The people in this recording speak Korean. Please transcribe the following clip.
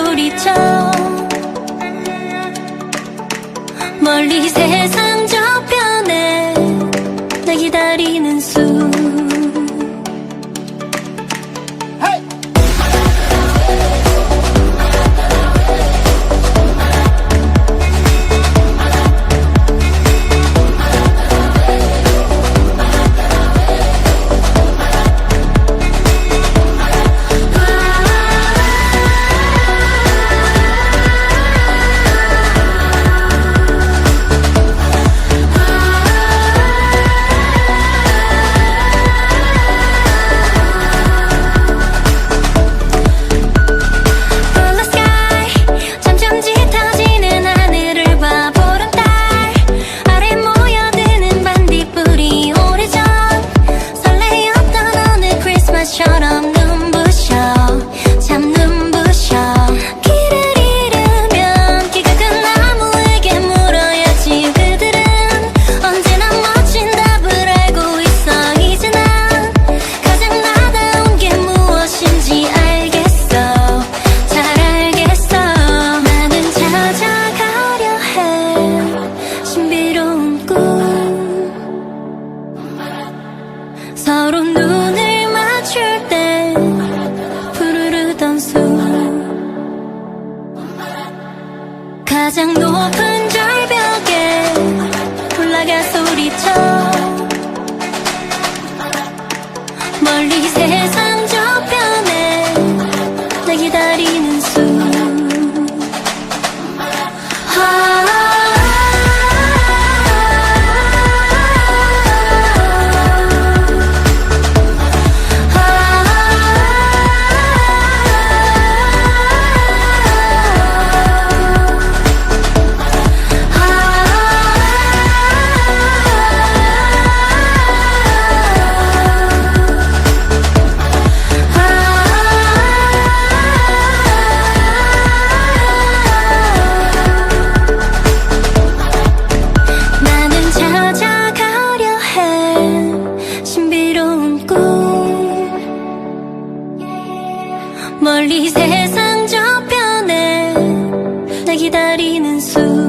소리쳐 멀리 세상 저편에 날 기다리는 수 처럼 눈부셔 참 눈부셔 길을 잃으면 길 같은 나무에게 물어야지 그들은 언제나 멋진 답을 알고 있어 이제 난 가장 나다운 게 무엇인지 알겠어 잘 알겠어 나는 찾아가려 해 신비로운 꿈 서로 눈을 맞출 때 푸르르던 숨 가장 높은 절벽에 올라가 소리쳐 멀리 세상 저편에 날 기다리는 숨 멀리 세상 저편에 날 기다리는 수